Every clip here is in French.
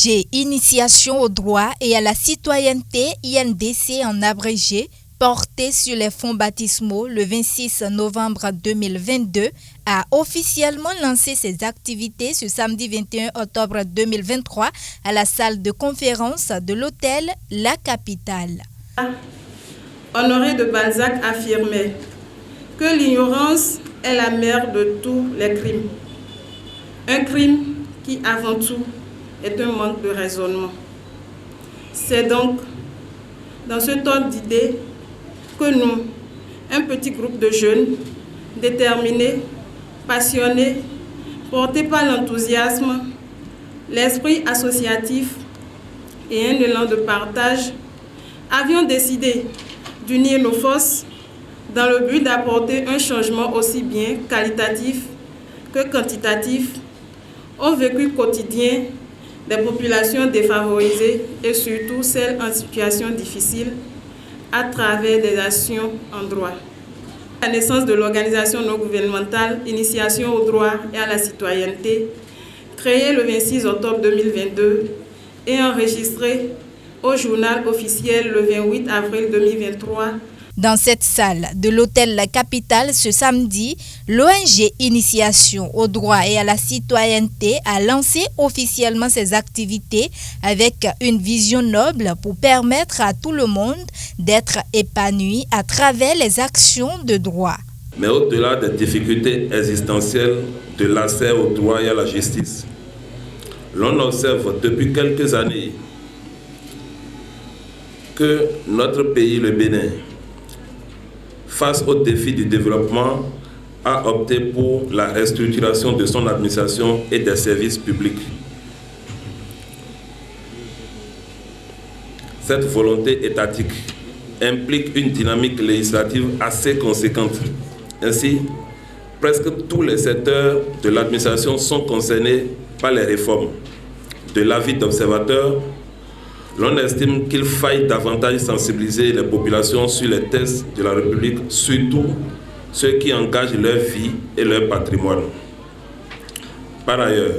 L'ONG Initiation au droit et à la citoyenneté, INDC en abrégé, portée sur les fonds baptismaux le 26 novembre 2022, a officiellement lancé ses activités ce samedi 21 octobre 2023 à la salle de conférence de l'hôtel La Capitale. Honoré de Balzac affirmait que l'ignorance est la mère de tous les crimes. Un crime qui, avant tout, est un manque de raisonnement. C'est donc dans ce ordre d'idées que nous, un petit groupe de jeunes, déterminés, passionnés, portés par l'enthousiasme, l'esprit associatif et un élan de partage, avions décidé d'unir nos forces dans le but d'apporter un changement aussi bien qualitatif que quantitatif au vécu quotidien des populations défavorisées et surtout celles en situation difficile à travers des actions en droit. La naissance de l'organisation non gouvernementale Initiation au droit et à la citoyenneté, créée le 26 octobre 2022 et enregistrée au journal officiel le 28 avril 2023. Dans cette salle de l'hôtel La Capitale ce samedi, l'ONG Initiation au droit et à la citoyenneté a lancé officiellement ses activités avec une vision noble pour permettre à tout le monde d'être épanoui à travers les actions de droit. Mais au-delà des difficultés existentielles de l'accès au droit et à la justice, l'on observe depuis quelques années que notre pays, le Bénin, face aux défis du développement, a opté pour la restructuration de son administration et des services publics. Cette volonté étatique implique une dynamique législative assez conséquente. Ainsi, presque tous les secteurs de l'administration sont concernés par les réformes. De l'avis d'observateurs, l'on estime qu'il faille davantage sensibiliser les populations sur les textes de la République, surtout ceux qui engagent leur vie et leur patrimoine. Par ailleurs,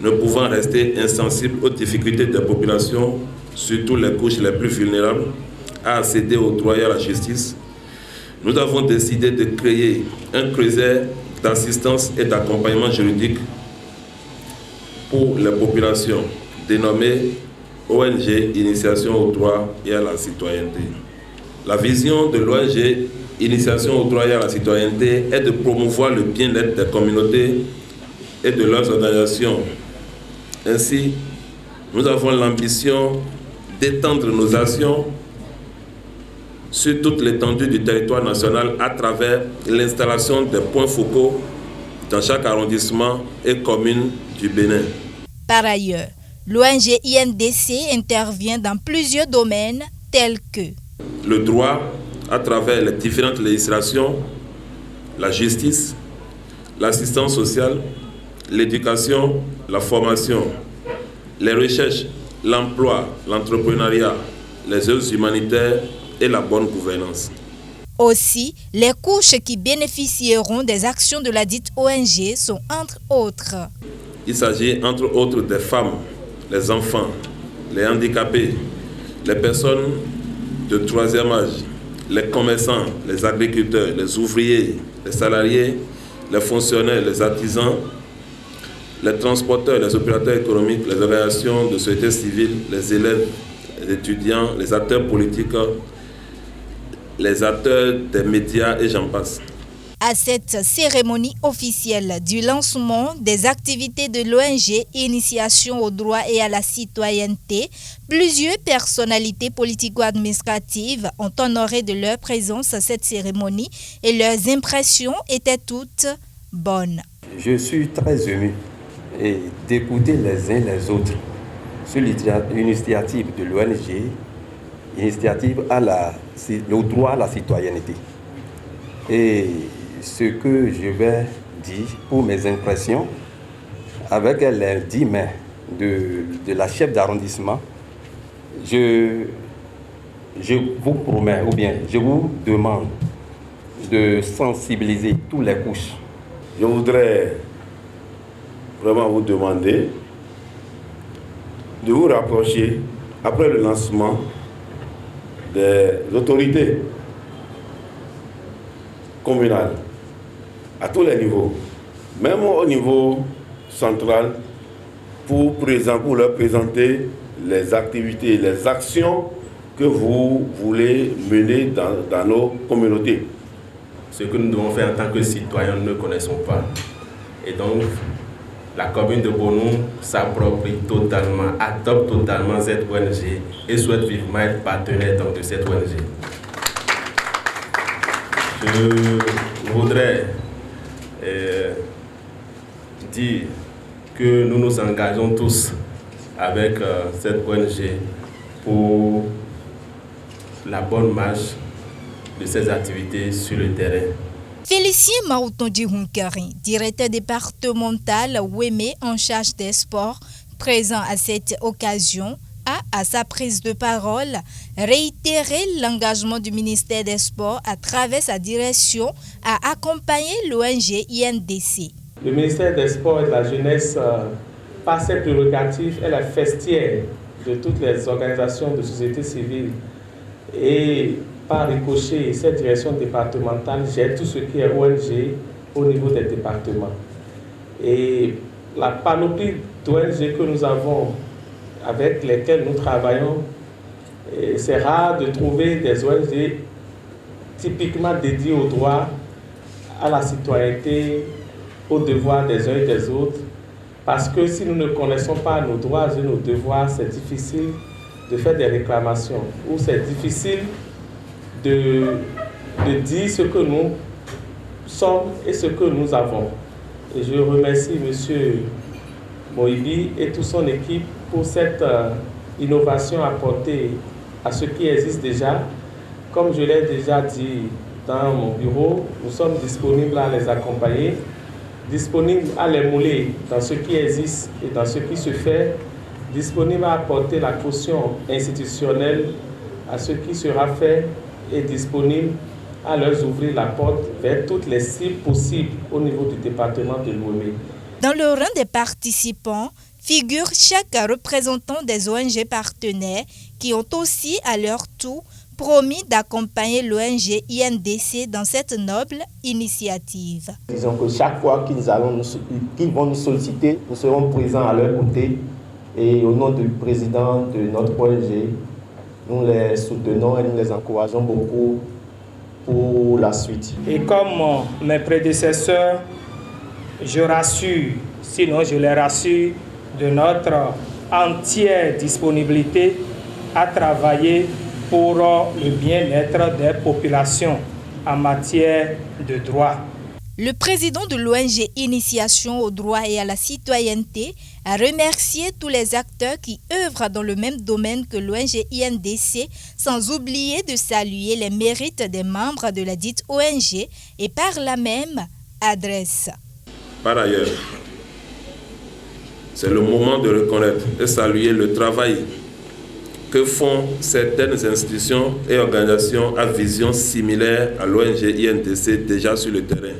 ne pouvant rester insensibles aux difficultés des populations, surtout les couches les plus vulnérables, à accéder au droit et à la justice, nous avons décidé de créer un creuset d'assistance et d'accompagnement juridique pour les populations, dénommé ONG Initiation au droit et à la citoyenneté. La vision de l'ONG Initiation au droit et à la citoyenneté est de promouvoir le bien-être des communautés et de leurs organisations. Ainsi, nous avons l'ambition d'étendre nos actions sur toute l'étendue du territoire national à travers l'installation des points focaux dans chaque arrondissement et commune du Bénin. Par ailleurs, l'ONG INDC intervient dans plusieurs domaines tels que le droit à travers les différentes législations, la justice, l'assistance sociale, l'éducation, la formation, les recherches, l'emploi, l'entrepreneuriat, les œuvres humanitaires et la bonne gouvernance. Aussi, les couches qui bénéficieront des actions de la dite ONG sont entre autres. Il s'agit entre autres des femmes, les enfants, les handicapés, les personnes de troisième âge, les commerçants, les agriculteurs, les ouvriers, les salariés, les fonctionnaires, les artisans, les transporteurs, les opérateurs économiques, les organisations de société civile, les élèves, les étudiants, les acteurs politiques, les acteurs des médias et j'en passe. À cette cérémonie officielle du lancement des activités de l'ONG Initiation au droit et à la citoyenneté, plusieurs personnalités politico-administratives ont honoré de leur présence à cette cérémonie et leurs impressions étaient toutes bonnes. Je suis très ému d'écouter les uns les autres sur l'initiative de l'ONG, initiative au droit à la citoyenneté. Et ce que je vais dire pour mes impressions, avec les 10 mains de la chef d'arrondissement, je vous promets, ou bien je vous demande de sensibiliser toutes les couches. Je voudrais vraiment vous demander de vous rapprocher après le lancement des autorités communales à tous les niveaux, même au niveau central, pour leur présenter les activités, les actions que vous voulez mener dans nos communautés. Ce que nous devons faire en tant que citoyens, nous ne connaissons pas. Et donc, la commune de Bonou s'approprie totalement, adopte totalement cette ONG et souhaite vivement être partenaire de cette ONG. Je voudrais dire que nous nous engageons tous avec cette ONG pour la bonne marche de ces activités sur le terrain. Félicien Maoutondi Hunkari, directeur départemental Ouémé en charge des sports, présent à cette occasion, a, à sa prise de parole, réitéré l'engagement du ministère des Sports à travers sa direction à accompagner l'ONG INDC. Le ministère des Sports et de la Jeunesse, par ses prérogatives, est la festière de toutes les organisations de société civile. Et par ricochet, cette direction départementale gère tout ce qui est ONG au niveau des départements. Et la panoplie d'ONG que nous avons, avec lesquelles nous travaillons, c'est rare de trouver des ONG typiquement dédiées aux droits, à la citoyenneté, aux devoirs des uns et des autres. Parce que si nous ne connaissons pas nos droits et nos devoirs, c'est difficile de faire des réclamations, ou c'est difficile de dire ce que nous sommes et ce que nous avons. Et je remercie M. Moïbi et toute son équipe pour cette innovation apportée à ce qui existe déjà. Comme je l'ai déjà dit dans mon bureau, nous sommes disponibles à les accompagner, disponibles à les mouler dans ce qui existe et dans ce qui se fait, disponibles à apporter la caution institutionnelle à ce qui sera fait et disponible à leur ouvrir la porte vers toutes les cibles possibles au niveau du département de l'Ouémé. Dans le rang des participants figure chaque représentant des ONG partenaires qui ont aussi à leur tour promis d'accompagner l'ONG INDC dans cette noble initiative. Disons que chaque fois qu'ils vont nous solliciter, nous serons présents à leur côté et au nom du président de notre ONG, nous les soutenons et nous les encourageons beaucoup pour la suite. Et comme mes prédécesseurs, je rassure, sinon je les rassure de notre entière disponibilité à travailler pour le bien-être des populations en matière de droits. Le président de l'ONG Initiation au droit et à la citoyenneté a remercié tous les acteurs qui œuvrent dans le même domaine que l'ONG INDC, sans oublier de saluer les mérites des membres de la dite ONG et par la même adresse. Par ailleurs, c'est le moment de reconnaître et saluer le travail que font certaines institutions et organisations à vision similaire à l'ONG INDC déjà sur le terrain.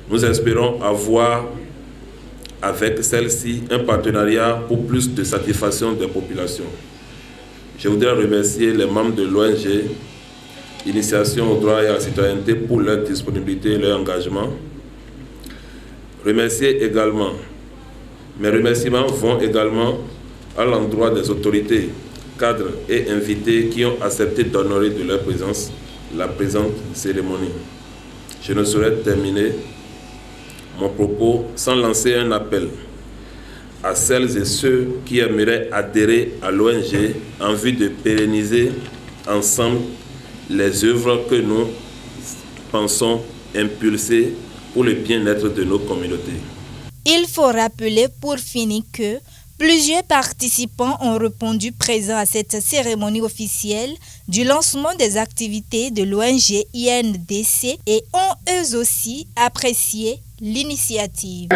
Nous espérons avoir avec celle-ci un partenariat pour plus de satisfaction des populations. Je voudrais remercier les membres de l'ONG Initiation au droit et à la citoyenneté pour leur disponibilité et leur engagement. Remercier également, mes remerciements vont également à l'endroit des autorités, cadres et invités qui ont accepté d'honorer de leur présence la présente cérémonie. Je ne saurais terminer mon propos sans lancer un appel à celles et ceux qui aimeraient adhérer à l'ONG en vue de pérenniser ensemble les œuvres que nous pensons impulser pour le bien-être de nos communautés. Il faut rappeler pour finir que plusieurs participants ont répondu présents à cette cérémonie officielle du lancement des activités de l'ONG INDC et ont eux aussi apprécié l'initiative.